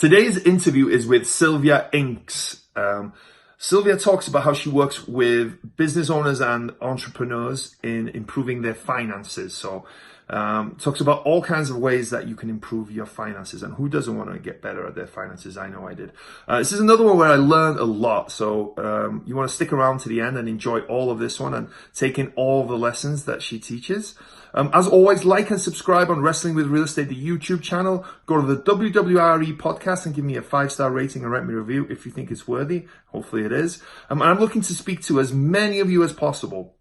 Today's interview is with Sylvia Inks. Sylvia talks about how she works with business owners and entrepreneurs in improving their finances. So talks about all kinds of ways that you can improve your finances, and who doesn't want to get better at their finances? I know I did. This is another one where I learned a lot. So you want to stick around to the end and enjoy all of this one and take in all the lessons that she teaches. As always, like and subscribe on Wrestling with Real Estate, the YouTube channel. Go to the WWRE Podcast and give me a 5-star rating and write me a review if you think it's worthy. Hopefully it is. And I'm looking to speak to as many of you as possible.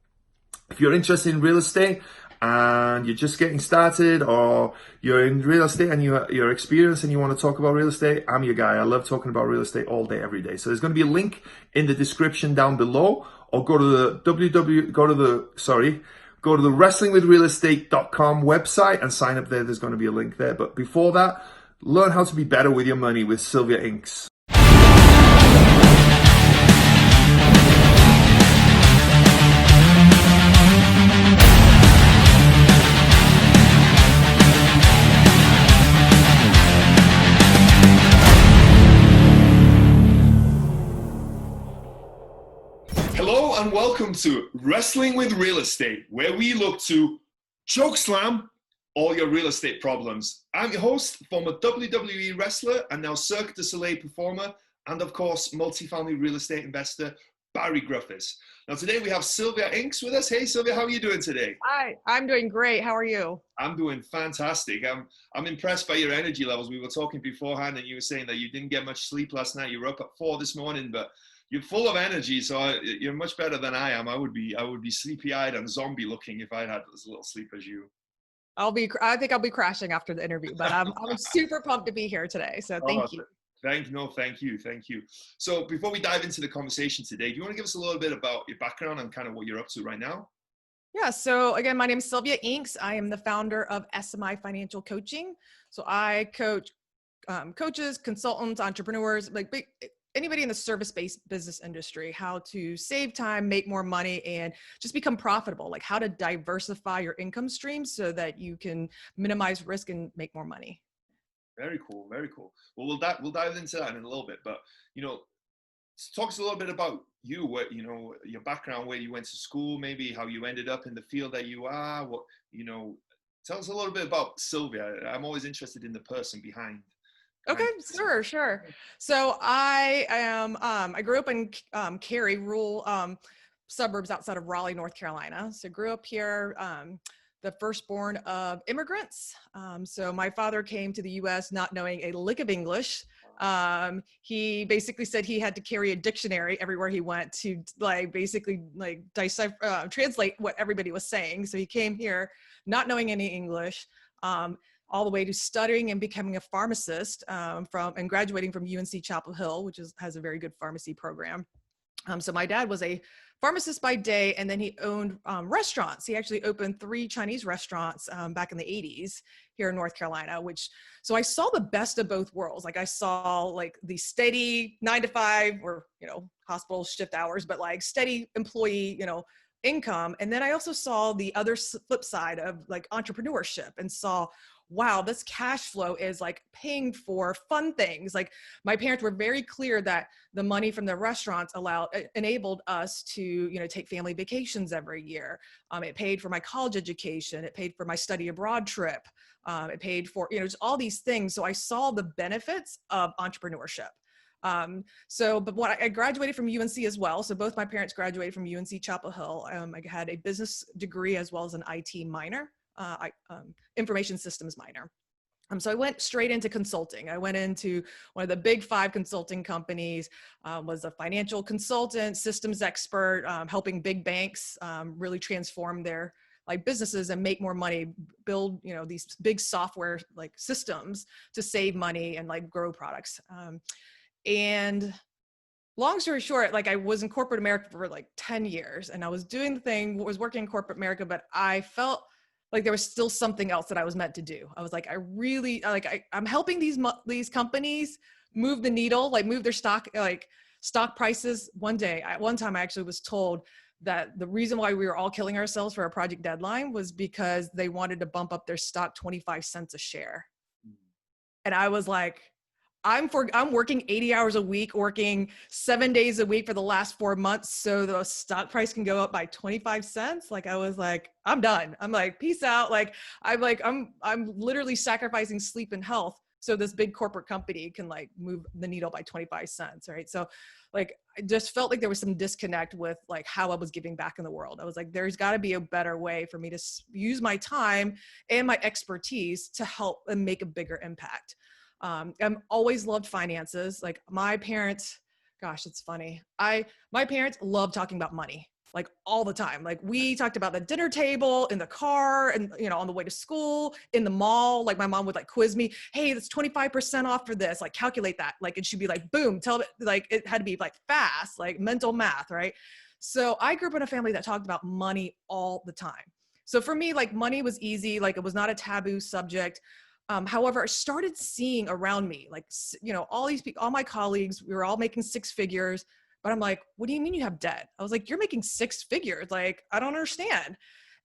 If you're interested in real estate and you're just getting started, or you're in real estate and you're experienced and you want to talk about real estate, I'm your guy. I love talking about real estate all day, every day. So there's going to be a link in the description down below, or go to the wrestlingwithrealestate.com website and sign up there. There's going to be a link there. But before that, learn how to be better with your money with Sylvia Inks. Hello and welcome to Wrestling with Real Estate, where we look to chokeslam all your real estate problems. I'm your host, former WWE wrestler and now Cirque du Soleil performer, and of course, multifamily real estate investor, Barri Griffiths. Now today we have Sylvia Inks with us. Hey Sylvia, how are you doing today? Hi, I'm doing great. How are you? I'm doing fantastic. I'm impressed by your energy levels. We were talking beforehand and you were saying that you didn't get much sleep last night. You were up at 4 this morning, but you're full of energy, so you're much better than I am. I would be sleepy-eyed and zombie-looking if I had as little sleep as you. I think I'll be crashing after the interview, but I'm super pumped to be here today. So thank you. Thank you. So before we dive into the conversation today, do you want to give us a little bit about your background and kind of what you're up to right now? Yeah. So again, my name is Sylvia Inks. I am the founder of SMI Financial Coaching. So I coach coaches, consultants, entrepreneurs, anybody in the service-based business industry, how to save time, make more money, and just become profitable, like how to diversify your income streams so that you can minimize risk and make more money. Very cool. Well, we'll dive into that in a little bit, but, talk us a little bit about you, your background, where you went to school, maybe how you ended up in the field that you are, tell us a little bit about Sylvia. I'm always interested in the person behind. Okay, sure. So I grew up in Cary, rural suburbs outside of Raleigh, North Carolina. So grew up here, the firstborn of immigrants. So my father came to the U.S. not knowing a lick of English. He basically said he had to carry a dictionary everywhere he went to translate what everybody was saying. So he came here not knowing any English. All the way to studying and becoming a pharmacist and graduating from UNC Chapel Hill, which has a very good pharmacy program. So my dad was a pharmacist by day, and then he owned restaurants. He actually opened 3 Chinese restaurants back in the 80s here in North Carolina, so I saw the best of both worlds. Like I saw the steady 9 to 5 or, hospital shift hours, but steady employee, income. And then I also saw the other flip side of entrepreneurship and saw, wow, this cash flow is paying for fun things. My parents were very clear that the money from the restaurants enabled us to, take family vacations every year. It paid for my college education. It paid for my study abroad trip. It paid for, just all these things. So I saw the benefits of entrepreneurship. But I graduated from UNC as well. So both my parents graduated from UNC Chapel Hill. I had a business degree as well as an IT minor. Information systems minor. So I went straight into consulting. I went into one of the big 5 consulting companies, was a financial consultant, systems expert, helping big banks really transform their businesses and make more money, build, these big software systems to save money and grow products. And long story short, I was in corporate America for 10 years, and I was doing was working in corporate America, but I felt there was still something else that I was meant to do. I was I'm helping these companies move the needle, move their stock prices. One time I actually was told that the reason why we were all killing ourselves for our project deadline was because they wanted to bump up their stock 25 cents a share. And I was like, I'm working 80 hours a week, working 7 days a week for the last 4 months. So the stock price can go up by 25 cents. Like I was like, I'm done. I'm like, peace out. I'm literally sacrificing sleep and health so this big corporate company can like move the needle by 25 cents. Right. So like, I just felt like there was some disconnect with like how I was giving back in the world. I was like, there's got to be a better way for me to use my time and my expertise to help and make a bigger impact. I've always loved finances. Like my parents, gosh, it's funny. My parents love talking about money, like all the time. Like we talked about the dinner table, in the car, and on the way to school, in the mall. Like my mom would like quiz me, hey, that's 25% off for this. Like calculate that. Like, and she'd be like, boom, tell it. Like it had to be like fast, like mental math, right? So I grew up in a family that talked about money all the time. So for me, like money was easy. Like it was not a taboo subject. However, I started seeing around me, like, all these people, all my colleagues, we were all making six figures, but I'm like, what do you mean you have debt? I was like, you're making six figures. Like, I don't understand.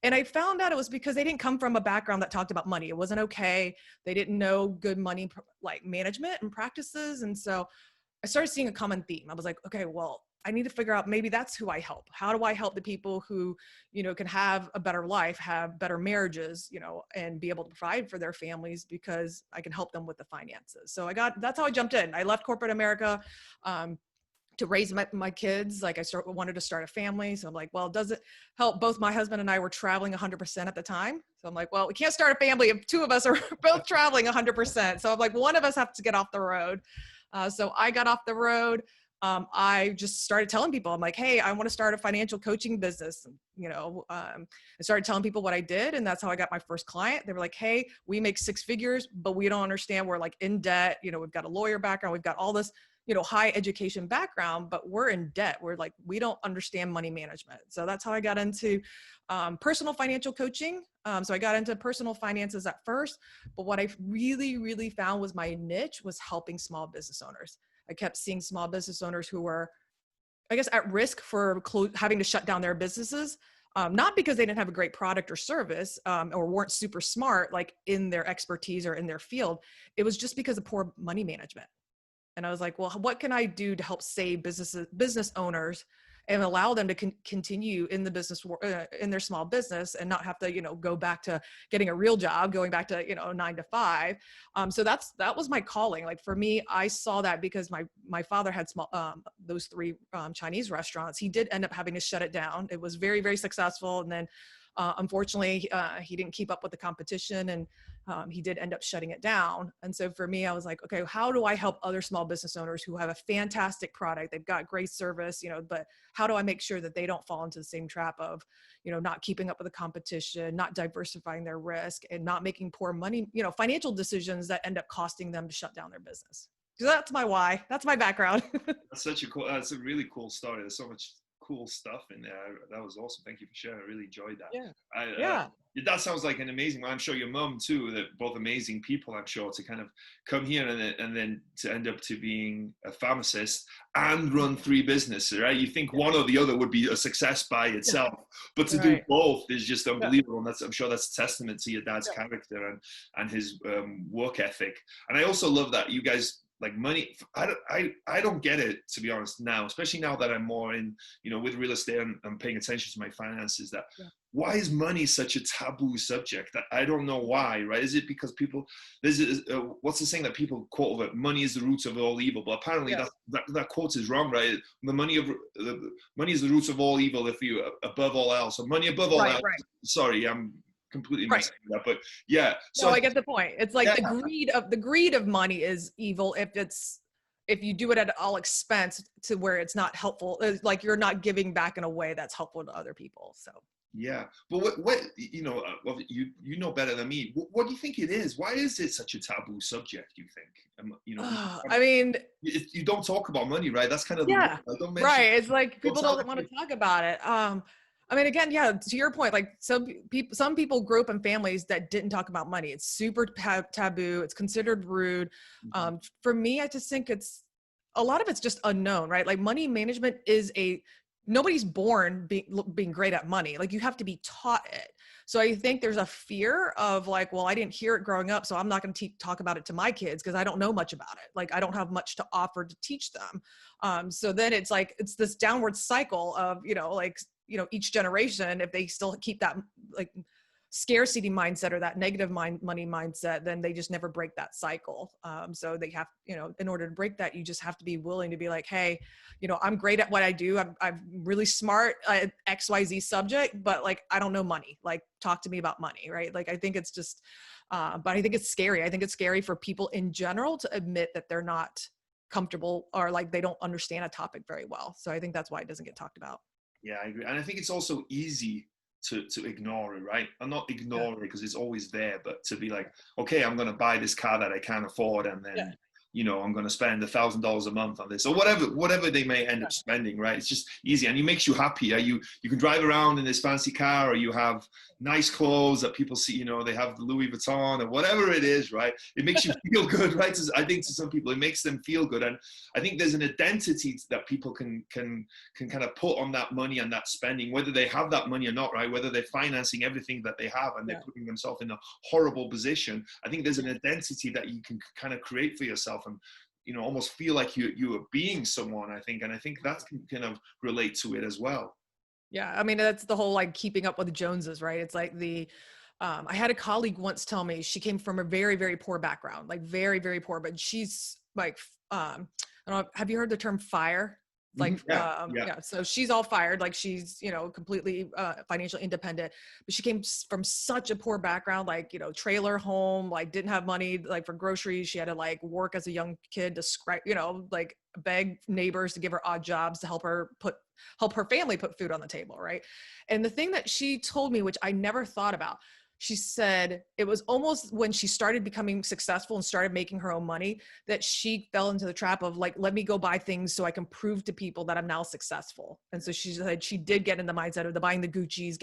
And I found out it was because they didn't come from a background that talked about money. It wasn't okay. They didn't know good money, like management and practices. And so I started seeing a common theme. I was like, okay, well, I need to figure out maybe that's who I help. How do I help the people who, can have a better life, have better marriages, and be able to provide for their families because I can help them with the finances. So that's how I jumped in. I left corporate America to raise my kids. Like wanted to start a family. So I'm like, well, does it help? Both my husband and I were traveling 100% at the time. So I'm like, well, we can't start a family if two of us are both traveling 100%. So I'm like, one of us has to get off the road. So I got off the road. I just started telling people, I'm like, hey, I want to start a financial coaching business. I started telling people what I did. And that's how I got my first client. They were like, hey, we make six figures, but we don't understand. We're like in debt. We've got a lawyer background. We've got all this, high education background, but we're in debt. We're like, we don't understand money management. So that's how I got into personal financial coaching. So I got into personal finances at first, but what I really, really found was my niche was helping small business owners. I kept seeing small business owners who were, I guess, at risk for having to shut down their businesses, not because they didn't have a great product or service or weren't super smart, like in their expertise or in their field. It was just because of poor money management. And I was like, well, what can I do to help save business owners and allow them to continue in the business, in their small business and not have to, go back to getting a real job, going back to, 9 to 5. So that was my calling. Like for me, I saw that because my father had those three Chinese restaurants. He did end up having to shut it down. It was very, very successful. And then unfortunately, he didn't keep up with the competition and he did end up shutting it down. And so for me, I was like, okay, how do I help other small business owners who have a fantastic product? They've got great service, but how do I make sure that they don't fall into the same trap of, not keeping up with the competition, not diversifying their risk and not making poor money, financial decisions that end up costing them to shut down their business. So that's my why. That's my background. That's a really cool story. There's so much cool stuff in there. That was awesome. Thank you for sharing. I really enjoyed that. Yeah. That sounds like an amazing one. I'm sure your mum too, that both amazing people, I'm sure, to kind of come here and then to end up to being a pharmacist and run three businesses, right? You think one or the other would be a success by itself, but to do both is just unbelievable. And I'm sure that's a testament to your dad's character and his work ethic. And I also love that you guys, like money, I don't get it, to be honest, now, especially now that I'm more in, with real estate and I'm paying attention to my finances, that why is money such a taboo subject? I don't know why, right? Is it because people, what's the saying that people quote of it? Money is the root of all evil. But apparently that quote is wrong, right? The money is the root of all evil if you, above all else. So money above all else. Right. Sorry, I'm completely messing that, but yeah. So I get the point. It's like the greed of money is evil if you do it at all expense to where it's not helpful. It's like you're not giving back in a way that's helpful to other people. So yeah, but what you know better than me. What do you think it is? Why is it such a taboo subject? You think? I mean, you don't talk about money, right? That's kind of right. It's like people don't want to talk about it. I mean, again, to your point, like some people grew up in families that didn't talk about money. It's super taboo. It's considered rude. For me, I just think a lot of it's just unknown, right? Like money management is nobody's born being great at money. Like you have to be taught it. So I think there's a fear of like, well, I didn't hear it growing up, so I'm not going to talk about it to my kids because I don't know much about it. Like I don't have much to offer to teach them. So then it's like, it's this downward cycle of, each generation, if they still keep that like scarcity mindset or that negative money mindset, then they just never break that cycle. So they have, in order to break that, you just have to be willing to be like, hey, I'm great at what I do. I'm really smart at XYZ subject, but like, I don't know money. Like talk to me about money. Right. Like, I think it's just, but I think it's scary. I think it's scary for people in general to admit that they're not comfortable or like they don't understand a topic very well. So I think that's why it doesn't get talked about. Yeah, I agree. And I think it's also easy to ignore it, right? And not ignore it because it's always there, but to be like, okay, I'm going to buy this car that I can't afford, and then I'm going to spend $1,000 a month on this or whatever they may end up spending, right? It's just easy, and it makes you happy. You can drive around in this fancy car, or you have nice clothes that people see, they have the Louis Vuitton or whatever it is, right? It makes you feel good, right? I think to some people it makes them feel good, and I think there's an identity that people can kind of put on that money and that spending, whether they have that money or not, right? Whether they're financing everything that they have and they're putting themselves in a horrible position. I think there's an identity that you can kind of create for yourself and almost feel like you are being someone, I think, and I think that can kind of relate to it as well. Yeah, I mean, that's the whole like keeping up with the Joneses, right? It's like I had a colleague once tell me she came from a very, very poor background, like very, very poor, but she's like, I don't know, have you heard the term FIRE? Like, so she's all fired, like she's, completely financially independent, but she came from such a poor background, like, trailer home, like didn't have money, like for groceries. She had to like work as a young kid to scrape, like beg neighbors to give her odd jobs to help her family put food on the table. Right. And the thing that she told me, which I never thought about, she said it was almost when she started becoming successful and started making her own money that she fell into the trap of like, let me go buy things so I can prove to people that I'm now successful. And so she said she did get in the mindset of buying the Gucci's,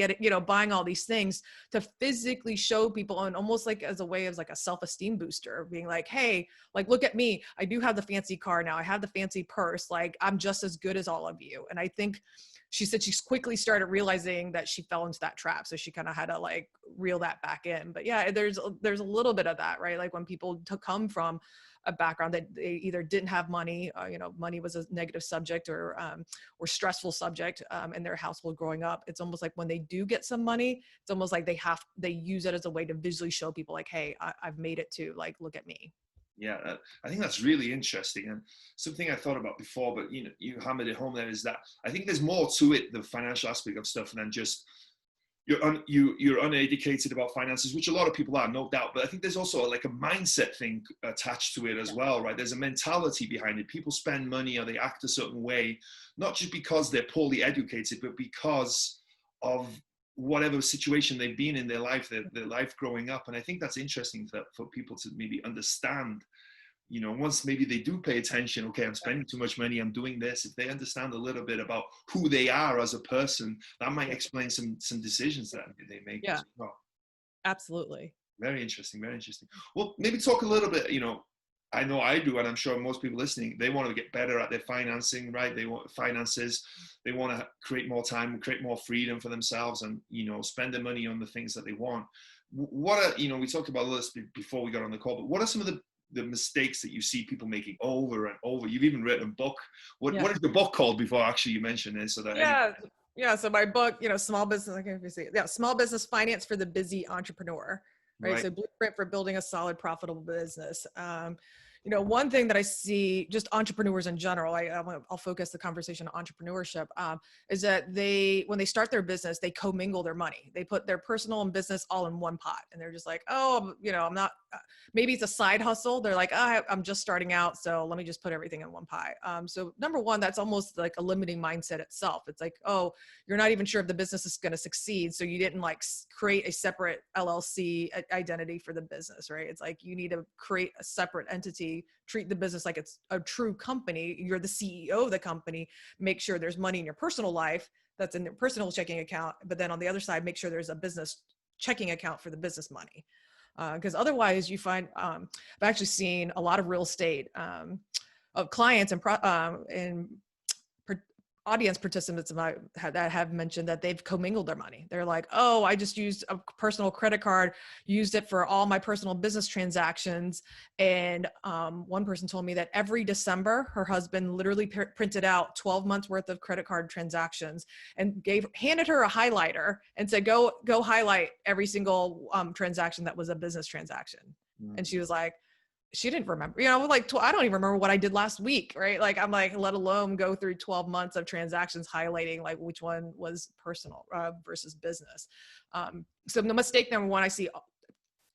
buying all these things to physically show people, and almost like as a way of like a self-esteem booster, being like, hey, like, look at me. I do have the fancy car now. I have the fancy purse. Like I'm just as good as all of you. And I think she said she quickly started realizing that she fell into that trap. So she kind of had to like reel that back in. But yeah, there's a little bit of that, right? Like when people come from a background that they either didn't have money, money was a negative subject or stressful subject in their household growing up. It's almost like when they do get some money, it's almost like they use it as a way to visually show people like, hey, I've made it too. Like, look at me. Yeah, I think that's really interesting, and something I thought about before, but you hammered it home there, is that I think there's more to it, the financial aspect of stuff, than just you're uneducated about finances, which a lot of people are, no doubt. But I think there's also like a mindset thing attached to it as well, right? There's a mentality behind it. People spend money or they act a certain way, not just because they're poorly educated, but because of whatever situation they've been in their life, their life growing up. And I think that's interesting for people to maybe understand, once maybe they do pay attention, okay, I'm spending too much money, I'm doing this. If they understand a little bit about who they are as a person, that might explain some decisions that they make as well. Absolutely. Very interesting, very interesting. Well, maybe talk a little bit, I know I do, and I'm sure most people listening, they want to get better at their financing, right? They want finances. They want to create more time, create more freedom for themselves, and, spend their money on the things that they want. What are, we talked about this before we got on the call, but what are some of the mistakes that you see people making over and over? You've even written a book. What is your book called before actually you mention it? So that so my book, Small Business, I can't even see it. Small Business Finance for the Busy Entrepreneur. Right. So blueprint for building a solid, profitable business. One thing that I see, just entrepreneurs in general, I'll focus the conversation on entrepreneurship, is that when they start their business, they commingle their money. They put their personal and business all in one pot. And they're just like, oh, I'm not, maybe it's a side hustle. They're like, oh, I'm just starting out, so let me just put everything in one pie. So number one, that's almost like a limiting mindset itself. It's like, oh, you're not even sure if the business is going to succeed. So you didn't like create a separate LLC identity for the business, right? It's like you need to create a separate entity, treat the business like it's a true company. You're the CEO of the company. Make sure there's money in your personal life that's in your personal checking account. But then on the other side, make sure there's a business checking account for the business money. Because otherwise you find, I've actually seen a lot of real estate of clients and audience participants that have mentioned that they've commingled their money. They're like, oh, I just used a personal credit card, used it for all my personal business transactions. And one person told me that every December, her husband literally printed out 12 months worth of credit card transactions and handed her a highlighter and said, go highlight every single transaction that was a business transaction. And she was like, she didn't remember, like, I don't even remember what I did last week, right? Like, I'm like, let alone go through 12 months of transactions highlighting like which one was personal versus business. So the mistake number one I see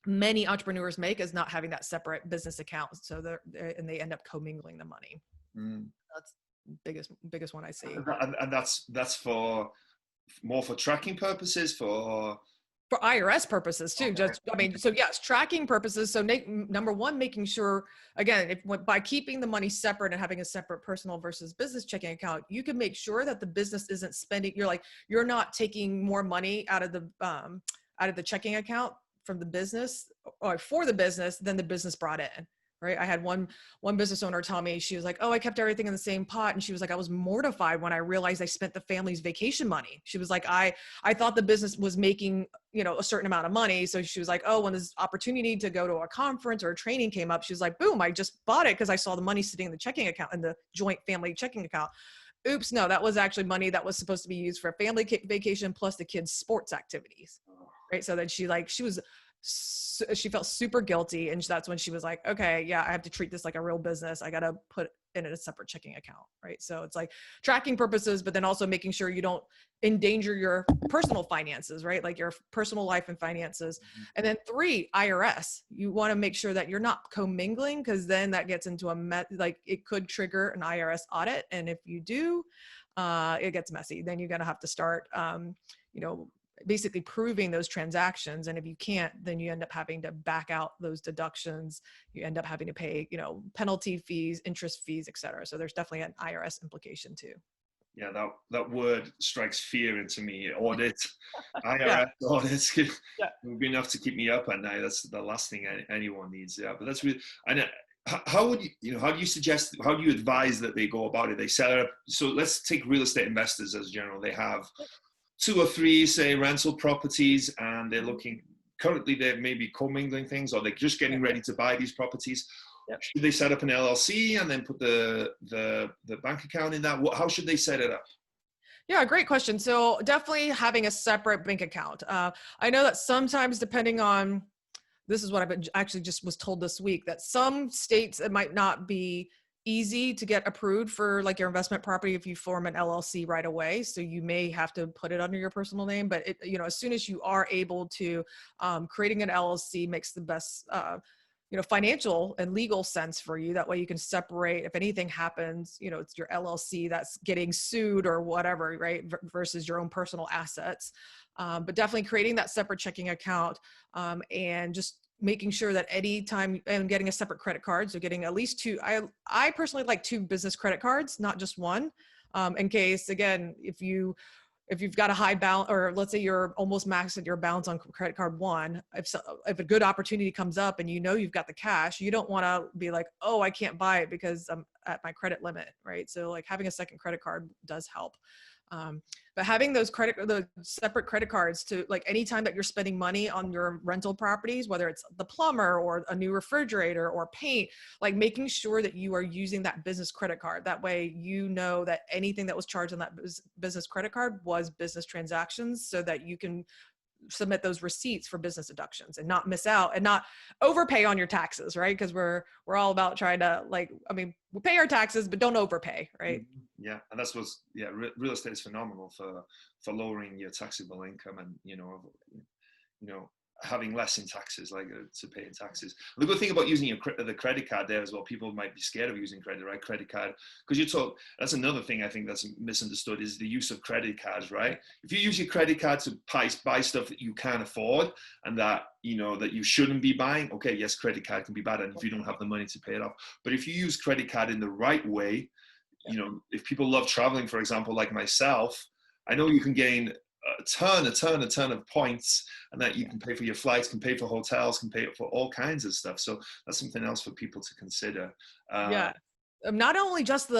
many entrepreneurs make is not having that separate business account. So and they end up commingling the money. That's the biggest one I see. And that's for more for tracking purposes, for IRS purposes too. Okay. So yes, tracking purposes. So number one, making sure, again, by keeping the money separate and having a separate personal versus business checking account, you can make sure that the business isn't spending, you're not taking more money out of the checking account from the business or for the business than the business brought in. Right. I had one business owner tell me, she was like, oh, I kept everything in the same pot. And she was like, I was mortified when I realized I spent the family's vacation money. She was like, I thought the business was making, a certain amount of money. So she was like, oh, when this opportunity to go to a conference or a training came up, she was like, boom, I just bought it because I saw the money sitting in the checking account, in the joint family checking account. Oops, no, that was actually money that was supposed to be used for a family vacation plus the kids' sports activities. Right. So then she felt super guilty. And that's when she was like, okay, yeah, I have to treat this like a real business. I got to put it in a separate checking account. Right. So it's like tracking purposes, but then also making sure you don't endanger your personal finances, right? Like your personal life and finances. And then 3, IRS. You want to make sure that you're not commingling, because then that gets into like it could trigger an IRS audit. And if you do, it gets messy. Then you're going to have to start, basically proving those transactions. And if you can't, then you end up having to back out those deductions. You end up having to pay, penalty fees, interest fees, et cetera. So there's definitely an IRS implication too. Yeah, that word strikes fear into me. Audit, IRS audits would be enough to keep me up at night. That's the last thing anyone needs. Yeah, but that's really. And how would you, how do you advise that they go about it? They set it up. So let's take real estate investors as general. They have 2 or 3, say, rental properties, and they're looking, currently they're maybe commingling things, or they're just getting ready to buy these properties. Yep. Should they set up an LLC and then put the bank account in that? How should they set it up? Yeah, great question. So definitely having a separate bank account. I know that sometimes, depending on, this is what I've actually just was told this week, that some states, it might not be easy to get approved for like your investment property if you form an LLC right away. So you may have to put it under your personal name, but as soon as you are able to, creating an LLC makes the best, financial and legal sense for you. That way you can separate, if anything happens, it's your LLC that's getting sued or whatever, right? Versus your own personal assets. But definitely creating that separate checking account, and just making sure that anytime, and getting a separate credit card. So getting at least 2, I personally like 2 business credit cards, not just one, in case, again, if you've got a high balance, or let's say you're almost maxed at your balance on credit card 1, if a good opportunity comes up and you've got the cash, you don't want to be like, oh, I can't buy it because I'm at my credit limit, right? So like having a second credit card does help. But having those separate credit cards to, like, anytime that you're spending money on your rental properties, whether it's the plumber or a new refrigerator or paint, like making sure that you are using that business credit card. That way, that anything that was charged on that business credit card was business transactions, so that you can submit those receipts for business deductions and not miss out and not overpay on your taxes, right? Because we're all about trying to, we pay our taxes, but don't overpay, right? Yeah, and that's what's real estate is phenomenal for lowering your taxable income, and having less in taxes, to pay in taxes. The good thing about using the credit card there as well, people might be scared of using credit card, because that's another thing I think that's misunderstood, is the use of credit cards, right? If you use your credit card to buy stuff that you can't afford and that that you shouldn't be buying, okay, yes, credit card can be bad, and if you don't have the money to pay it off. But if you use credit card in the right way, if people love traveling, for example, like myself, I know you can gain a ton of points, and that you can pay for your flights, can pay for hotels, can pay for all kinds of stuff. So that's something else for people to consider. Not only just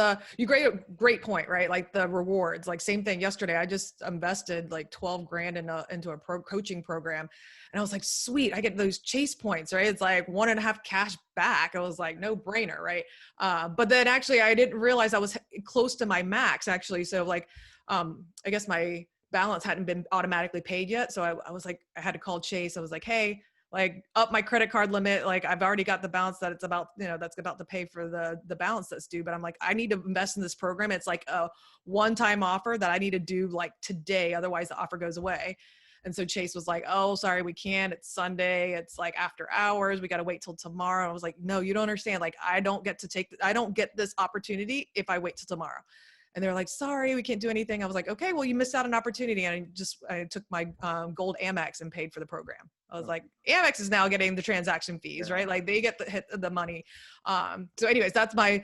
great point, right? Like the rewards, like same thing yesterday. I just invested like 12 grand into a coaching program. And I was like, sweet, I get those Chase points, right? It's like 1.5 cash back. I was like, no brainer, right? But then actually I didn't realize I was close to my max actually. So like, I guess my balance hadn't been automatically paid yet. So I was like, I had to call Chase. I was like, hey, like up my credit card limit. Like I've already got the balance that it's about, that's about to pay for the balance that's due. But I'm like, I need to invest in this program. It's like a one-time offer that I need to do like today. Otherwise the offer goes away. And so Chase was like, oh, sorry, we can't. It's Sunday. It's like after hours. We got to wait till tomorrow. I was like, no, you don't understand. Like I don't get this opportunity if I wait till tomorrow. And they're like, sorry, we can't do anything. I was like, okay, well, you missed out on an opportunity. And I took my gold Amex and paid for the program. I was like, Amex is now getting the transaction fees, right? Like they get the money. So anyways, that's my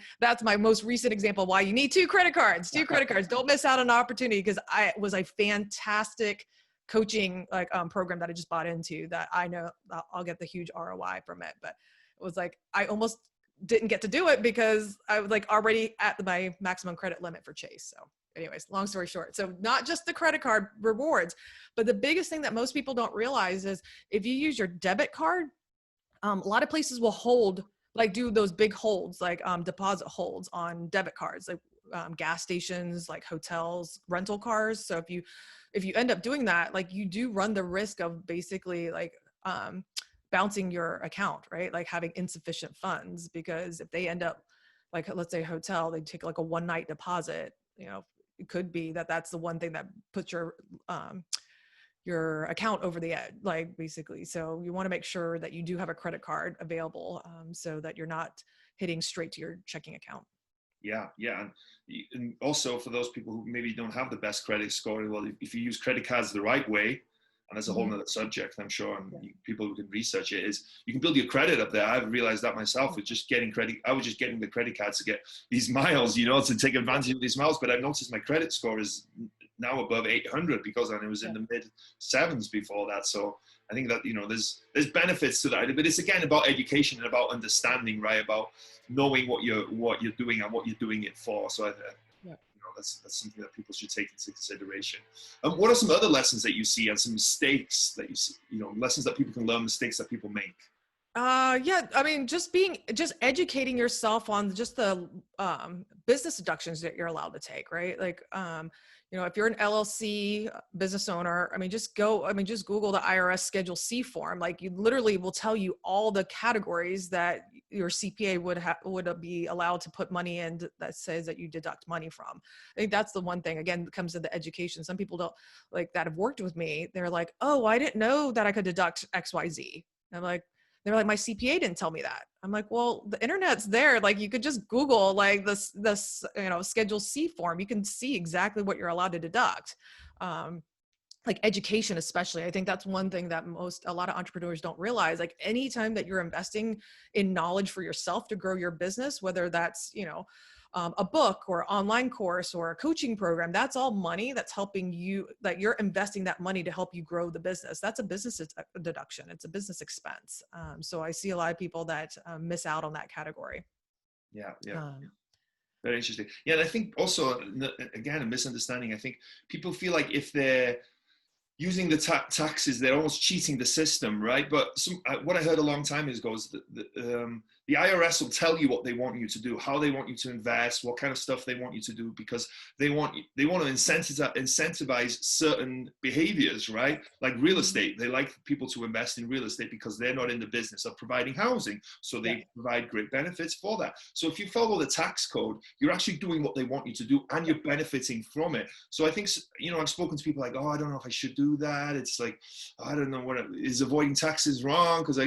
most recent example of why you need two credit cards. Don't miss out on an opportunity, because it was a fantastic coaching program that I just bought into that I know I'll get the huge ROI from it. But it was like, I almost didn't get to do it because I was like already at my maximum credit limit for Chase. So anyways, long story short. So not just the credit card rewards, but the biggest thing that most people don't realize is if you use your debit card, a lot of places will do those big holds, like deposit holds on debit cards, like gas stations, like hotels, rental cars. So if you end up doing that, like you do run the risk of basically like, bouncing your account, right? Like having insufficient funds, because if they end up like, let's say a hotel, they take like a one night deposit, it could be that's the one thing that puts your account over the edge, like basically. So you want to make sure that you do have a credit card available, so that you're not hitting straight to your checking account. Yeah. And also for those people who maybe don't have the best credit score, well, if you use credit cards the right way, and that's a whole nother subject, I'm sure, and people who can research it, is you can build your credit up there. I've realized that myself with just getting credit. I was just getting the credit cards to get these miles, to take advantage of these miles. But I've noticed my credit score is now above 800 because it was in the mid 7s before that. So I think that, there's benefits to that. But it's again about education and about understanding, right? About knowing what you're doing and what you're doing it for. So that's something that people should take into consideration. What are some other lessons that you see and some mistakes that you see, lessons that people can learn, mistakes that people make? Yeah, I mean, just educating yourself on just the business deductions that you're allowed to take, right? Like, if you're an LLC business owner, just Google the IRS Schedule C form. Like you literally will tell you all the categories that your CPA would be allowed to put money in that says that you deduct money from. I think that's the one thing, again, that comes to the education. Some people don't that have worked with me. They're like, oh, I didn't know that I could deduct XYZ. And they're like, my CPA didn't tell me that. I'm like, well, the internet's there. Like you could just Google like this, Schedule C form. You can see exactly what you're allowed to deduct. Like education, especially. I think that's one thing that a lot of entrepreneurs don't realize. Like anytime that you're investing in knowledge for yourself to grow your business, whether that's, a book or online course or a coaching program, that's all money that's helping you, that you're investing that money to help you grow the business. That's a business deduction. It's a business expense. So I see a lot of people that miss out on that category. Yeah. Very interesting. Yeah. And I think also, again, a misunderstanding. I think people feel like if they're using the taxes, they're almost cheating the system, right? But what I heard a long time ago is that the IRS will tell you what they want you to do, how they want you to invest, what kind of stuff they want you to do, because they want to incentivize certain behaviors, right? Like real estate. They like people to invest in real estate because they're not in the business of providing housing. So they provide great benefits for that. So if you follow the tax code, you're actually doing what they want you to do and you're benefiting from it. So I think, I've spoken to people like, oh, I don't know if I should do that. It's like, I don't know is avoiding taxes wrong? Because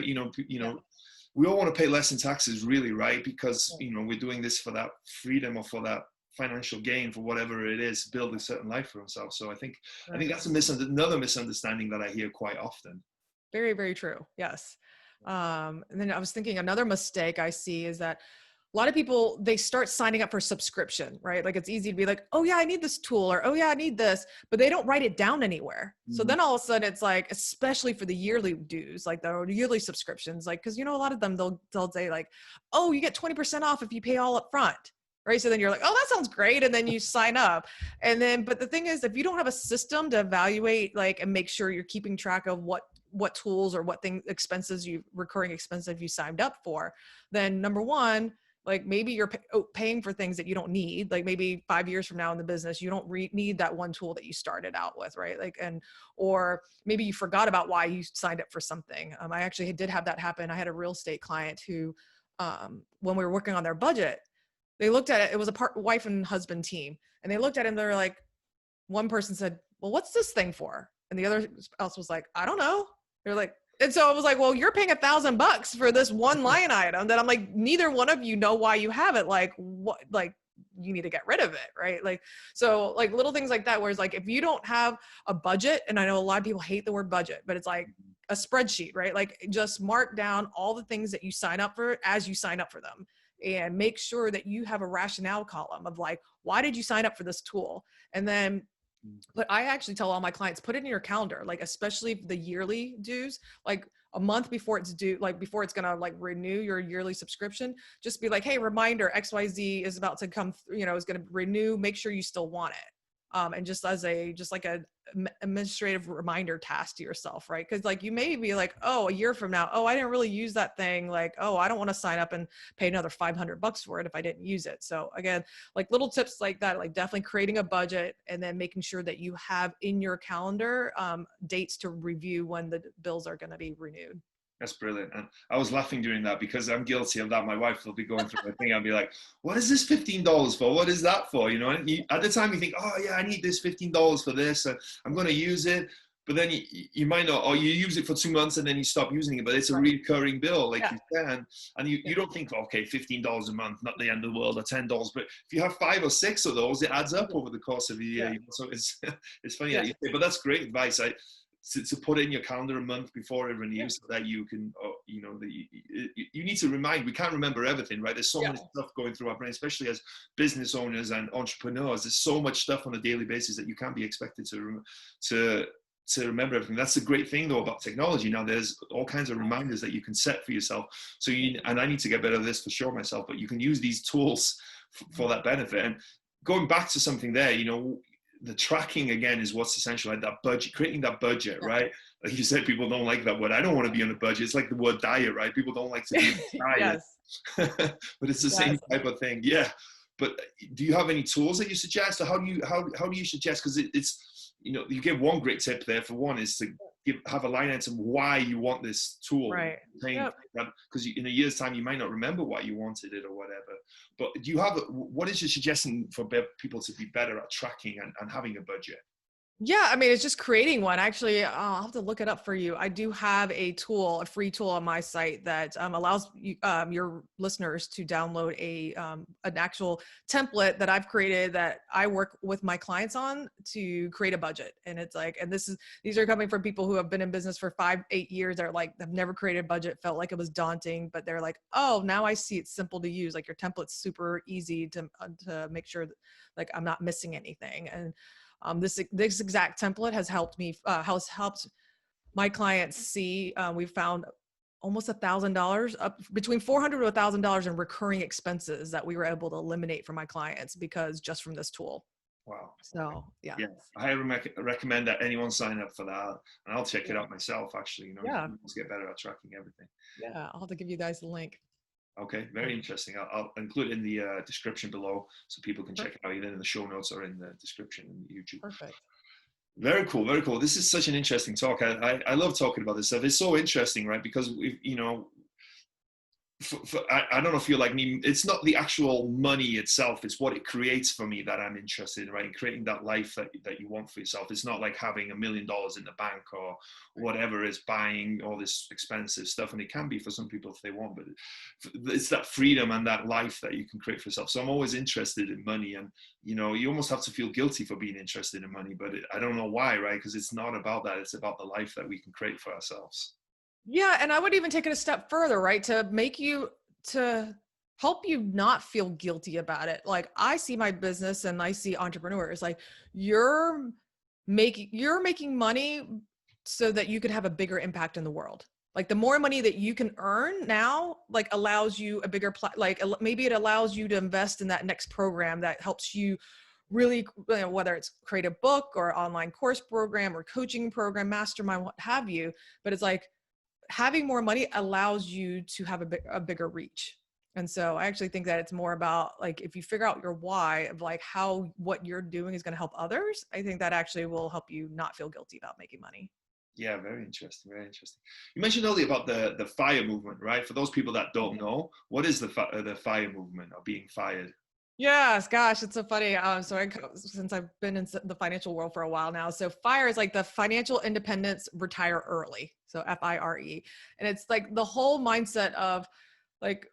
we all want to pay less in taxes, really, right? Because we're doing this for that freedom or for that financial gain, for whatever it is, build a certain life for themselves. So I think that's another misunderstanding that I hear quite often. Very, very true. Yes. And then I was thinking another mistake I see is that a lot of people, they start signing up for subscription, right? Like it's easy to be like, oh yeah, I need this tool, or oh yeah, I need this, but they don't write it down anywhere. So then all of a sudden it's like, especially for the yearly dues, like the yearly subscriptions, like, cause a lot of them, they'll say like, oh, you get 20% off if you pay all up front. right? So then you're like, oh, that sounds great. And then you sign up. And then, but the thing is, if you don't have a system to evaluate, like, and make sure you're keeping track of what tools or what recurring expenses you signed up for, then number one, like maybe you're paying for things that you don't need. Like maybe 5 years from now in the business, you don't need that one tool that you started out with, right? Like, or maybe you forgot about why you signed up for something. I actually did have that happen. I had a real estate client who, when we were working on their budget, they looked at it. It was a wife and husband team, and they looked at it and they're like, one person said, "Well, what's this thing for?" And the other else was like, "I don't know." They're like, and so I was like, well, you're paying $1,000 for this one line item that I'm like, neither one of you know why you have it. Like what, like you need to get rid of it. Right. Like, so like little things like that, where it's like, if you don't have a budget, and I know a lot of people hate the word budget, but it's like a spreadsheet, right? Like just mark down all the things that you sign up for as you sign up for them, and make sure that you have a rationale column of like, why did you sign up for this tool? And then, but I actually tell all my clients, put it in your calendar, like especially the yearly dues, like a month before it's due, like before it's gonna like renew your yearly subscription, just be like, hey, reminder, XYZ is about to come, is gonna renew, make sure you still want it. And just as like a administrative reminder task to yourself, right? Because like you may be like, oh, a year from now, oh, I didn't really use that thing. Like, oh, I don't want to sign up and pay another $500 for it if I didn't use it. So again, like little tips like that, like definitely creating a budget and then making sure that you have in your calendar dates to review when the bills are going to be renewed. That's brilliant. And I was laughing during that because I'm guilty of that. My wife will be going through the thing. I'll be like, what is this $15 for? What is that for? And at the time you think, oh yeah, I need this $15 for this. And I'm going to use it. But then you might not, or you use it for 2 months and then you stop using it, but it's a recurring bill, like you said. And you don't think, okay, $15 a month, not the end of the world, or $10. But if you have 5 or 6 of those, it adds up over the course of a year. So it's funny that you say, but that's great advice. To put in your calendar a month before it renews, so that you can, you need to remind. We can't remember everything, right? There's so much stuff going through our brain, especially as business owners and entrepreneurs. There's so much stuff on a daily basis that you can't be expected to remember everything. That's the great thing though about technology. Now there's all kinds of reminders that you can set for yourself. So and I need to get better at this for sure myself, but you can use these tools for that benefit. And going back to something there, the tracking again is what's essential, like that budget, creating that budget, right? Like you said, people don't like that word. I don't want to be on a budget. It's like the word diet, right? People don't like to be on a diet. But it's the same type of thing. Yeah. But do you have any tools that you suggest, or how do you suggest? Because it's you give one great tip there. For one is to have a line item why you want this tool, right? Because in a year's time you might not remember why you wanted it or whatever. But do you have what is your suggestion for people to be better at tracking and having a budget? Yeah, I mean, it's just creating one. Actually, I'll have to look it up for you. I do have a free tool on my site that allows your listeners to download an actual template that I've created that I work with my clients on to create a budget. And it's like, and these are coming from people who have been in business for 5-8 years. They're like, they've never created a budget, felt like it was daunting, but they're like, oh, now I see it's simple to use. Like your template's super easy to make sure that, like, I'm not missing anything. And this exact template has helped my clients see. We've found almost $1,000, up between $400 to $1,000 in recurring expenses that we were able to eliminate for my clients because just from this tool. Wow. So yeah, I recommend that anyone sign up for that, and I'll check it out myself. Actually, let's get better at tracking everything. Yeah, I'll have to give you guys the link. Okay, very interesting. I'll include it in the description below so people can check it out either in the show notes or in the description in YouTube. Perfect. Very cool, very cool. This is such an interesting talk. I love talking about this stuff. It's so interesting, right? Because I don't know if you're like me, it's not the actual money itself, it's what it creates for me that I'm interested in, right? In creating that life that you want for yourself. It's not like having $1 million in the bank or whatever, is buying all this expensive stuff. And it can be for some people if they want, but it's that freedom and that life that you can create for yourself. So I'm always interested in money, and you almost have to feel guilty for being interested in money, but I don't know why, right? Because it's not about that. It's about the life that we can create for ourselves. Yeah. And I would even take it a step further, right? To help you not feel guilty about it. Like I see my business and I see entrepreneurs, like you're making money so that you could have a bigger impact in the world. Like the more money that you can earn now, like allows you a bigger, maybe it allows you to invest in that next program that helps you really, whether it's create a book or online course program or coaching program, mastermind, what have you. But it's like having more money allows you to have a bigger reach. And so I actually think that it's more about like, if you figure out your why of like how what you're doing is going to help others, I think that actually will help you not feel guilty about making money. Yeah, very interesting, very interesting. You mentioned earlier about the FIRE movement, right? For those people that don't know, what is the FIRE movement, or being fired? Yes, gosh, it's so funny. Since I've been in the financial world for a while now, so FIRE is like the Financial Independence Retire Early, so FIRE, and it's like the whole mindset of like,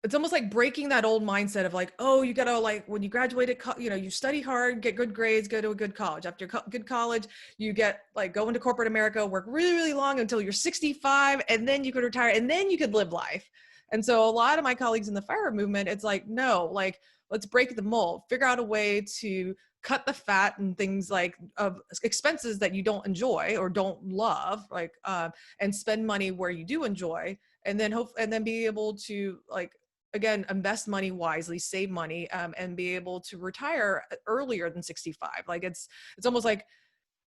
it's almost like breaking that old mindset of like, oh, you gotta like when you graduated, you study hard, get good grades, go to a good college. After good college, you get like go into corporate America, work really, really long until you're 65, and then you could retire, and then you could live life. And so a lot of my colleagues in the FIRE movement, it's like, no, like let's break the mold, figure out a way to cut the fat and things like of expenses that you don't enjoy or don't love, like, and spend money where you do enjoy, and then be able to like, again, invest money wisely, save money, and be able to retire earlier than 65. Like it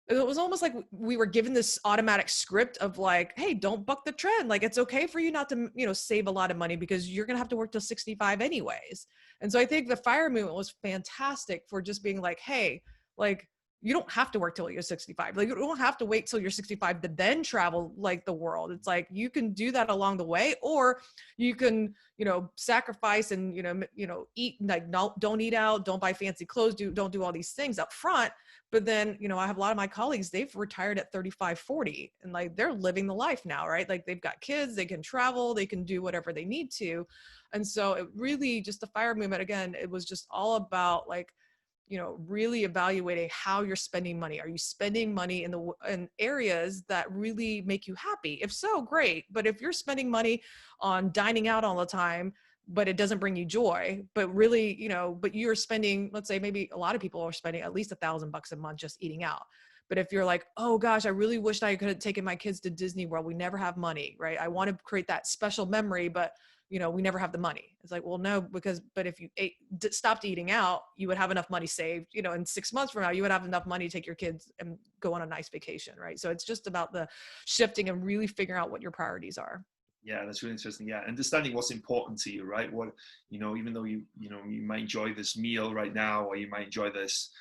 was almost like we were given this automatic script of like, hey, don't buck the trend. Like it's okay for you not to, save a lot of money because you're going to have to work till 65 anyways. And so I think the FIRE movement was fantastic for just being like, hey, like, you don't have to work till you're 65. Like you don't have to wait till you're 65 to then travel like the world. It's like, you can do that along the way, or you can, sacrifice and, eat, like, no, don't eat out, don't buy fancy clothes, don't do all these things up front. But then, I have a lot of my colleagues, they've retired at 35, 40, and like, they're living the life now, right? Like they've got kids, they can travel, they can do whatever they need to. And so it really just the FIRE movement, again, it was just all about like, really evaluating how you're spending money. Are you spending money in areas that really make you happy? If so, great. But if you're spending money on dining out all the time, but it doesn't bring you joy, but really, but you're spending, let's say maybe a lot of people are spending at least $1,000 a month just eating out. But if you're like, oh gosh, I really wished I could have taken my kids to Disney World. We never have money, right? I want to create that special memory, but we never have the money. It's like, well, no, but if you stopped eating out, you would have enough money saved, in 6 months from now, you would have enough money to take your kids and go on a nice vacation. Right. So it's just about the shifting and really figuring out what your priorities are. Yeah, that's really interesting. Yeah, understanding what's important to you, right? What, even though you might enjoy this meal right now, or you might enjoy this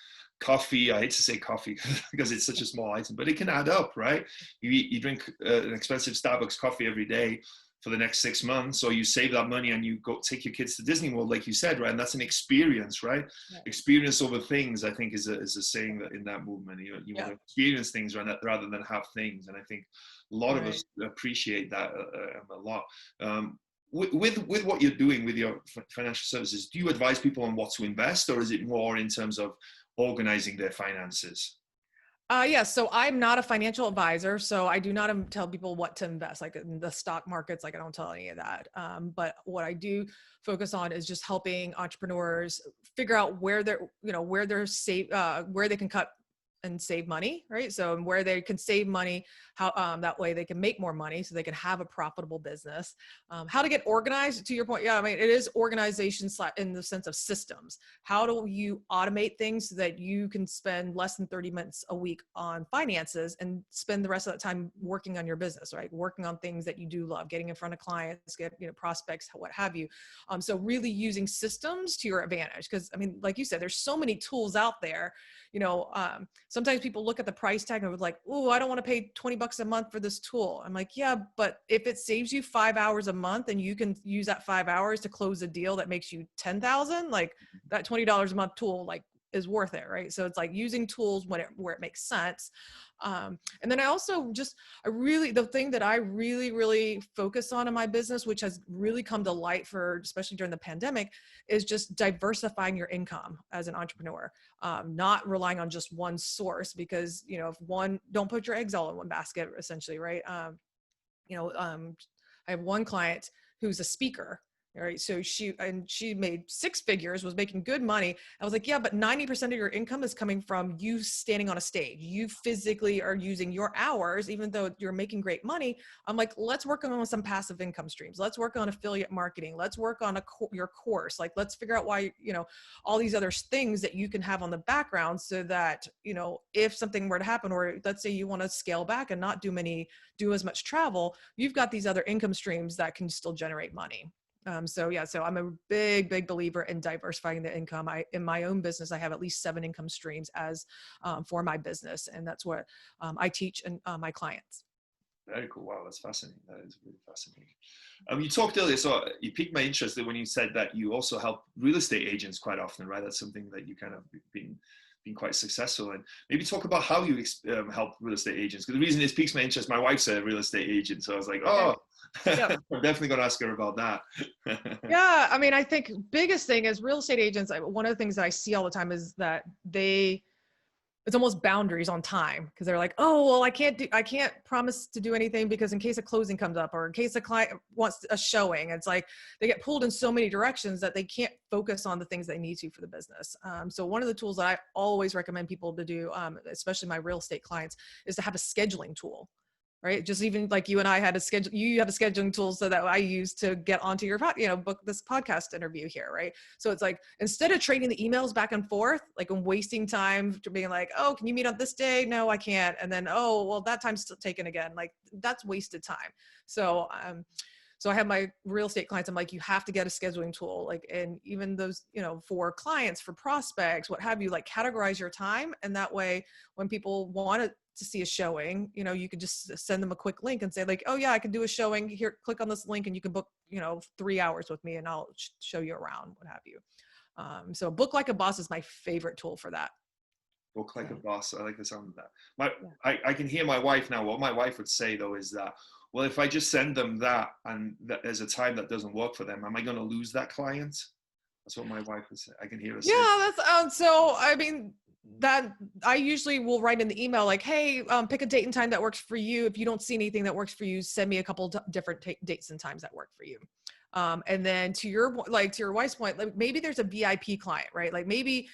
coffee. I hate to say coffee because it's such a small item, but it can add up, right? You drink an expensive Starbucks coffee every day for the next 6 months, or you save that money and you go take your kids to Disney World, like you said, right? And that's an experience, right? Yeah. Experience over things, I think, is a saying that in that movement. You want to experience things rather than have things. And I think a lot of us appreciate that a lot. With what you're doing with your financial services, do you advise people on what to invest, or is it more in terms of organizing their finances? Yes. So I'm not a financial advisor, so I do not tell people what to invest, like in the stock markets, like I don't tell any of that. But what I do focus on is just helping entrepreneurs figure out where they're safe, where they can cut and save money, right? So where they can save money, how that way they can make more money so they can have a profitable business. How to get organized, to your point. Yeah, I mean, it is organization in the sense of systems. How do you automate things so that you can spend less than 30 minutes a week on finances and spend the rest of the time working on your business, right? Working on things that you do love, getting in front of clients, prospects, what have you. So really using systems to your advantage. Because I mean, like you said, there's so many tools out there. Sometimes people look at the price tag and are like, oh, I don't want to pay $20 a month for this tool. I'm like, yeah, but if it saves you 5 hours a month and you can use that 5 hours to close a deal that makes you 10,000, like that $20 a month tool, like is worth it. Right. So it's like using tools where it makes sense. And then the thing that I really, really focus on in my business, which has really come to light especially during the pandemic, is just diversifying your income as an entrepreneur, not relying on just one source, because, don't put your eggs all in one basket, essentially. Right. I have one client who's a speaker. All right. So she made six figures, was making good money. I was like, yeah, but 90% of your income is coming from you standing on a stage. You physically are using your hours, even though you're making great money. I'm like, let's work on some passive income streams. Let's work on affiliate marketing. Let's work on your course. Like, let's figure out why, all these other things that you can have on the background so that, if something were to happen, or let's say you want to scale back and not do as much travel, you've got these other income streams that can still generate money. So I'm a big believer in diversifying the income. In my own business, I have at least 7 income streams for my business. And that's what I teach my clients. Very cool. Wow, that's fascinating. That is really fascinating. You talked earlier, so you piqued my interest when you said that you also help real estate agents quite often, right? That's something that you kind of been quite successful in. Maybe talk about how you help real estate agents. Because the reason it piques my interest, my wife's a real estate agent, so I was like, yep. I'm definitely going to ask her about that. Yeah, I mean, I think biggest thing is real estate agents. One of the things that I see all the time is that it's almost boundaries on time, because they're like, oh, well, I can't promise to do anything because in case a closing comes up or in case a client wants a showing, it's like they get pulled in so many directions that they can't focus on the things they need to for the business. So one of the tools that I always recommend people to do, especially my real estate clients, is to have a scheduling tool. Right. Just even like you and I had you have a scheduling tool so that I use to get onto your, book this podcast interview here. Right. So it's like, instead of trading the emails back and forth, like I'm wasting time to being like, oh, can you meet on this day? No, I can't. And then, oh, well, that time's still taken again. Like that's wasted time. So I have my real estate clients, I'm like, you have to get a scheduling tool, like, and even those, for clients, for prospects, what have you, like categorize your time. And that way, when people want to see a showing, you could just send them a quick link and say like, oh yeah, I can do a showing here. Click on this link and you can book, 3 hours with me and I'll show you around, what have you. So Book Like a Boss is my favorite tool for that. Book Like a Boss. I like the sound of that. I can hear my wife now. What my wife would say though is that, well, if I just send them that and that there's a time that doesn't work for them, am I going to lose that client? That's what my wife would say. I can hear her say. Yeah, that's so. I mean, that I usually will write in the email like, hey, pick a date and time that works for you. If you don't see anything that works for you, send me a couple different dates and times that work for you. And then to your wife's point, like maybe there's a VIP client, right? Like maybe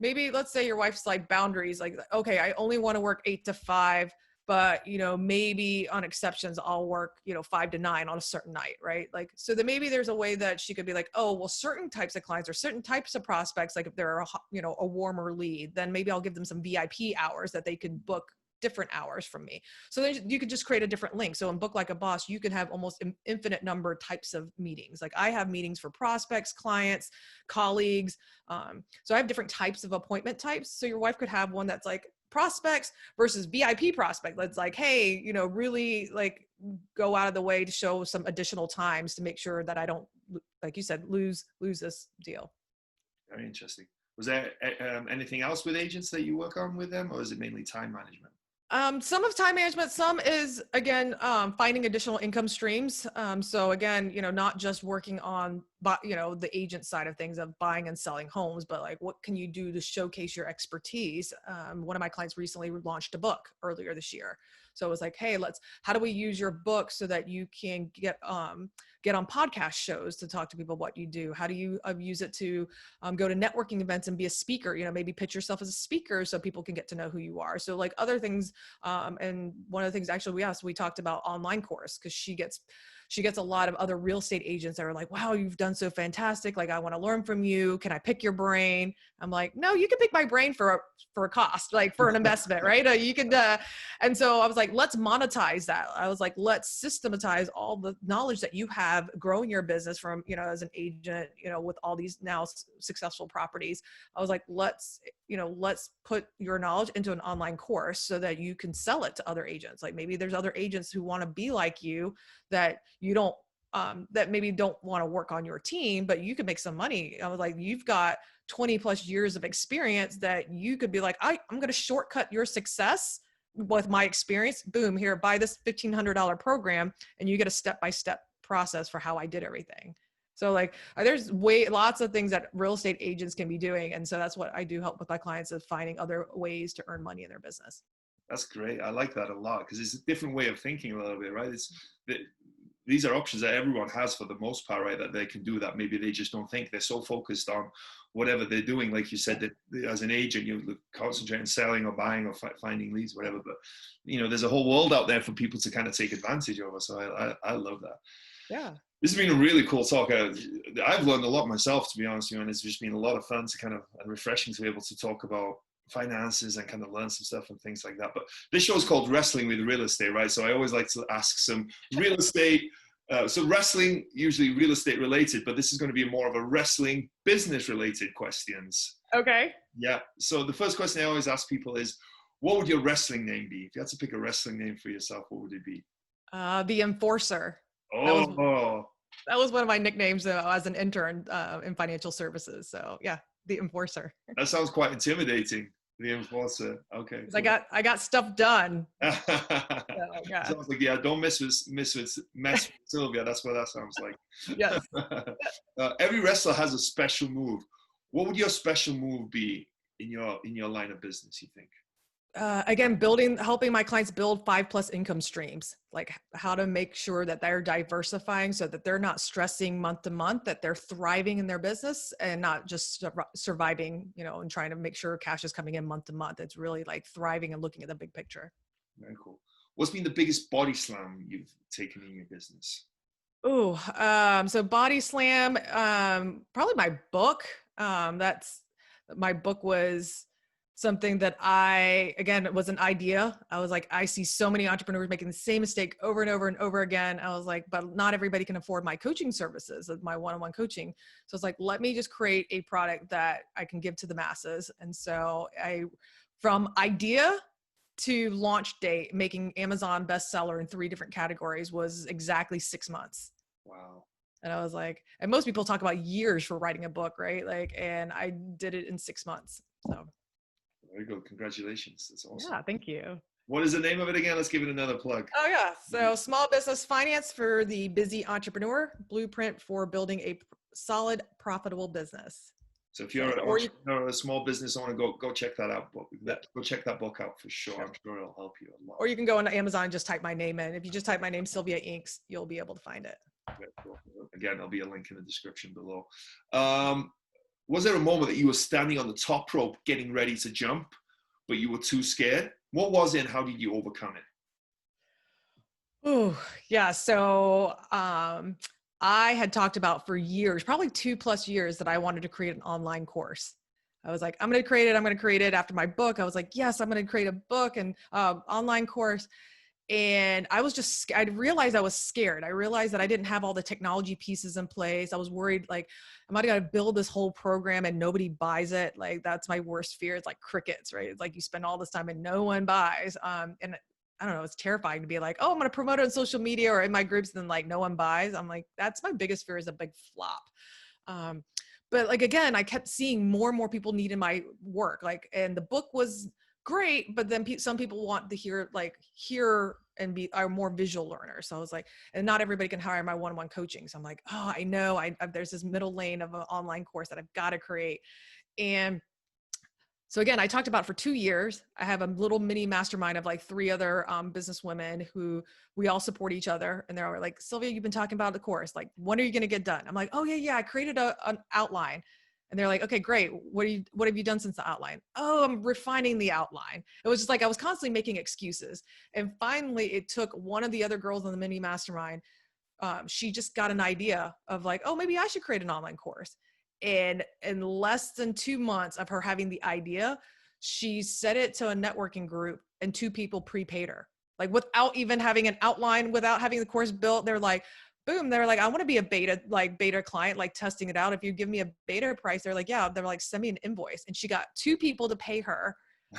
let's say your wife's like boundaries, like, okay, I only want to work 8 to 5. But, maybe on exceptions, I'll work, 5 to 9 on a certain night, right? Like, so then maybe there's a way that she could be like, oh, well, certain types of clients or certain types of prospects, like if they're, a warmer lead, then maybe I'll give them some VIP hours that they could book different hours from me. So then you could just create a different link. So in Book Like a Boss, you can have almost infinite number of types of meetings. Like I have meetings for prospects, clients, colleagues. So I have different types of appointment types. So your wife could have one that's like prospects versus VIP prospect. That's like, hey, really like go out of the way to show some additional times to make sure that I don't, like you said, lose this deal. Very interesting. Was there anything else with agents that you work on with them, or is it mainly time management? Some of time management, some is again, finding additional income streams. So again, not just working on, the agent side of things of buying and selling homes, but like, what can you do to showcase your expertise? One of my clients recently launched a book earlier this year. So it was like, hey, how do we use your book so that you can get on podcast shows to talk to people what you do? How do you use it to go to networking events and be a speaker? Maybe pitch yourself as a speaker so people can get to know who you are. So like other things, and one of the things actually we talked about online course, because she gets a lot of other real estate agents that are like, wow, you've done so fantastic. Like, I want to learn from you. Can I pick your brain? I'm like, no, you can pick my brain for a cost, like for an investment, right? You could, and so I was like, let's monetize that. I was like, let's systematize all the knowledge that you have growing your business from, as an agent, with all these now successful properties. I was like, let's put your knowledge into an online course so that you can sell it to other agents. Like maybe there's other agents who want to be like you that you don't, that maybe don't want to work on your team, but you could make some money. I was like, you've got 20 plus years of experience that you could be like, I'm going to shortcut your success with my experience. Boom, here, buy this $1,500 program and you get a step-by-step process for how I did everything. So like there's lots of things that real estate agents can be doing. And so that's what I do help with my clients, of finding other ways to earn money in their business. That's great. I like that a lot, because it's a different way of thinking a little bit, right? these are options that everyone has for the most part, right? That they can do that. Maybe they just don't think. They're so focused on whatever they're doing. Like you said, that as an agent, you concentrate on selling or buying or finding leads, whatever. But, there's a whole world out there for people to kind of take advantage of. So I love that. Yeah. This has been a really cool talk. I've learned a lot myself, to be honest with you, and it's just been a lot of fun to kind of, and refreshing to be able to talk about finances and kind of learn some stuff and things like that. But this show is called Wrestling with Real Estate, right? So I always like to ask some real estate, so wrestling, usually real estate related, but this is going to be more of a wrestling business related questions. Okay. Yeah. So the first question I always ask people is, what would your wrestling name be? If you had to pick a wrestling name for yourself, what would it be? The Enforcer. Oh, that was one of my nicknames as an intern in financial services. So yeah, the Enforcer. That sounds quite intimidating. The Enforcer. Okay. Cool. I got stuff done. So, yeah. Sounds like, don't mess with Sylvia. That's what that sounds like. Yes. Every wrestler has a special move. What would your special move be in your line of business, you think? Again, helping my clients build 5+ income streams, like how to make sure that they're diversifying so that they're not stressing month to month, that they're thriving in their business and not just surviving, and trying to make sure cash is coming in month to month. It's really like thriving and looking at the big picture. Very cool. What's been the biggest body slam you've taken in your business? So body slam, probably my book. My book was something that it was an idea. I was like, I see so many entrepreneurs making the same mistake over and over and over again. I was like, but not everybody can afford my coaching services, my one-on-one coaching. So it's like, let me just create a product that I can give to the masses. And so from idea to launch date, making Amazon bestseller in 3 different categories was exactly 6 months. Wow. And I was like, and most people talk about years for writing a book, right? and I did it in 6 months. So. Very good. Congratulations. That's awesome. Yeah, thank you. What is the name of it again? Let's give it another plug. Oh yeah. So Small Business Finance for the Busy Entrepreneur, Blueprint for Building a Solid, Profitable Business. So if you're a small business owner, go check that out. Go check that book out for sure. I'm sure it'll help you a lot. Or you can go on Amazon and just type my name in. If you just type my name, Sylvia Inks, you'll be able to find it. Very cool. Again, there'll be a link in the description below. Was there a moment that you were standing on the top rope getting ready to jump, but you were too scared? What was it and how did you overcome it? Oh, yeah. So I had talked about for years, probably 2+ years, that I wanted to create an online course. I was like, I'm going to create it after my book. I was like, yes, I'm going to create a book and online course. And I realized I was scared. I realized that I didn't have all the technology pieces in place. I was worried, like, am I going to build this whole program and nobody buys it? Like, that's my worst fear. It's like crickets, right? It's like you spend all this time and no one buys. And I don't know, it's terrifying to be like, oh, I'm going to promote it on social media or in my groups, and then like no one buys. I'm like, that's my biggest fear, is a big flop. But like, again, I kept seeing more and more people needing my work. And the book was great, but then some people want to hear and are more visual learners. So I was like, and not everybody can hire my one-on-one coaching. So I'm like, oh, I know there's this middle lane of an online course that I've got to create. And so again, I talked about it for 2 years. I have a little mini mastermind of like 3 other business women who we all support each other. And they're like, Sylvia, you've been talking about the course. Like, when are you going to get done? I'm like, oh yeah. I created an outline. And they're like, okay, great. What have you done since the outline? Oh, I'm refining the outline. It was just like, I was constantly making excuses. And finally it took one of the other girls in the mini mastermind. She just got an idea of like, oh, maybe I should create an online course. And in less than 2 months of her having the idea, she set it to a networking group and 2 people prepaid her, like without even having an outline, without having the course built. They're like, boom. They're like, I want to be a beta client, like testing it out. If you give me a beta price, they're like, yeah. They're like, send me an invoice. And she got 2 people to pay her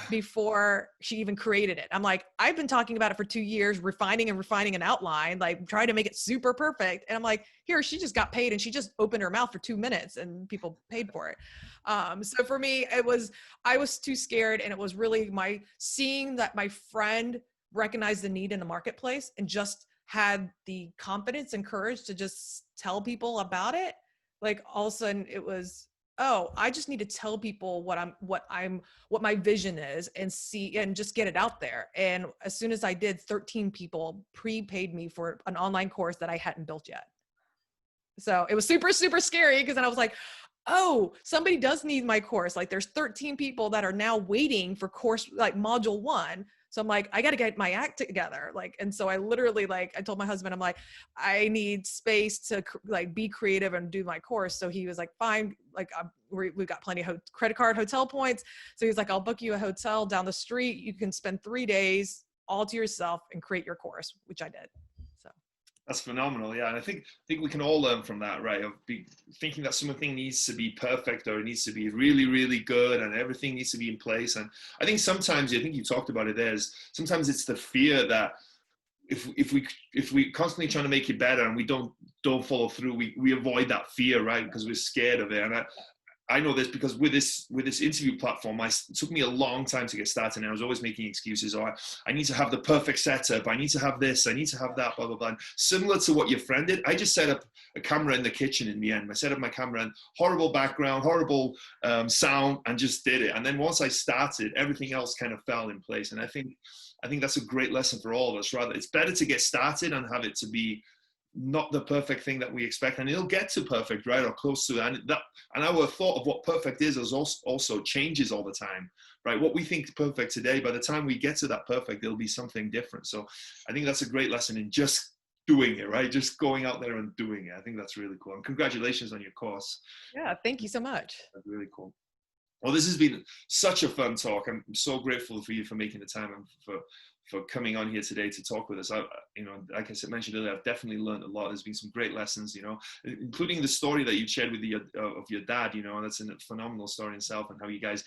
before she even created it. I'm like, I've been talking about it for 2 years, refining an outline, like trying to make it super perfect. And I'm like, here, she just got paid and she just opened her mouth for 2 minutes and people paid for it. So for me, I was too scared. And it was really seeing that my friend recognized the need in the marketplace and just had the confidence and courage to just tell people about it. Like all of a sudden it was, oh, I just need to tell people what my vision is and see, and just get it out there. And as soon as I did, 13 people prepaid me for an online course that I hadn't built yet. So it was super, super scary, because then I was like, oh, somebody does need my course. Like there's 13 people that are now waiting for course, like module 1. So I'm like, I got to get my act together. Like, and so I literally, like, I told my husband, I'm like, I need space to like be creative and do my course. So he was like, fine. Like we've got plenty of credit card, hotel points. So he's like, I'll book you a hotel down the street. You can spend 3 days all to yourself and create your course, which I did. So. That's phenomenal. Yeah. And I think we can all learn from that, right? Of thinking that something needs to be perfect, or it needs to be really, really good, and everything needs to be in place. And I think sometimes, I think you talked about it there, is sometimes it's the fear that if we constantly trying to make it better and we don't follow through, we avoid that fear, right? Because we're scared of it. And I know this because with this interview platform, it took me a long time to get started, and I was always making excuses. Or I need to have the perfect setup. I need to have this. I need to have that, blah, blah, blah. And similar to what your friend did, I just set up a camera in the kitchen in the end. I set up my camera and horrible background, horrible sound, and just did it. And then once I started, everything else kind of fell in place. And I think that's a great lesson for all of us, rather. It's better to get started and have it to be not the perfect thing that we expect, and it'll get to perfect, right, or close to that. And our thought of what perfect is also changes all the time, right? What we think perfect today, by the time we get to that perfect, it'll be something different. So I think that's a great lesson in just doing it, right? Just going out there and doing it. I think that's really cool. And congratulations on your course. Yeah, thank you so much. That's really cool. Well, this has been such a fun talk. I'm so grateful for you for making the time and for coming on here today to talk with us. Like I mentioned earlier, I've definitely learned a lot. There's been some great lessons, including the story that you shared with of your dad, and that's a phenomenal story in itself, and how you guys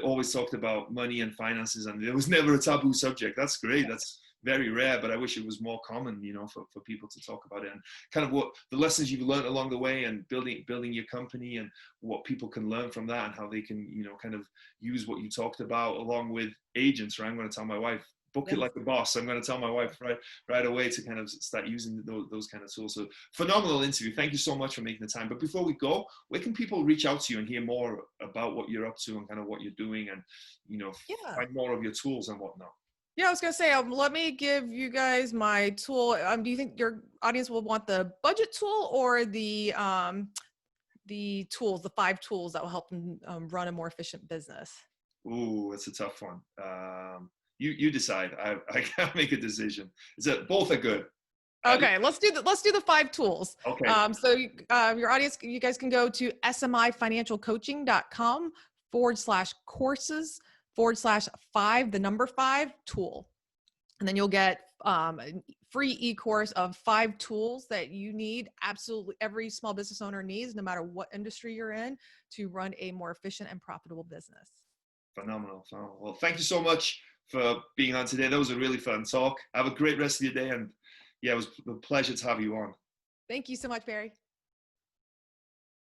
always talked about money and finances, and there was never a taboo subject. That's great. That's very rare, but I wish it was more common, for people to talk about it, and kind of what the lessons you've learned along the way, and building your company, and what people can learn from that, and how they can, kind of use what you talked about along with agents, right? I'm going to tell my wife, book it like a boss. I'm going to tell my wife right away to kind of start using those kind of tools. So phenomenal interview. Thank you so much for making the time. But before we go, where can people reach out to you and hear more about what you're up to and kind of what you're doing, and, find more of your tools and whatnot? Yeah, I was going to say, let me give you guys my tool. Do you think your audience will want the budget tool or the tools, the 5 tools that will help them run a more efficient business? Ooh, that's a tough one. You decide. I can't make a decision. Both are good? Okay, let's do the 5 tools. Okay. So your audience, you guys can go to smifinancialcoaching.com/courses/5, the number 5 tool. And then you'll get a free e-course of 5 tools that you need, absolutely every small business owner needs, no matter what industry you're in, to run a more efficient and profitable business. Phenomenal. Well, thank you so much for being on today. That was a really fun talk. Have a great rest of your day. And yeah, it was a pleasure to have you on. Thank you so much, Barry.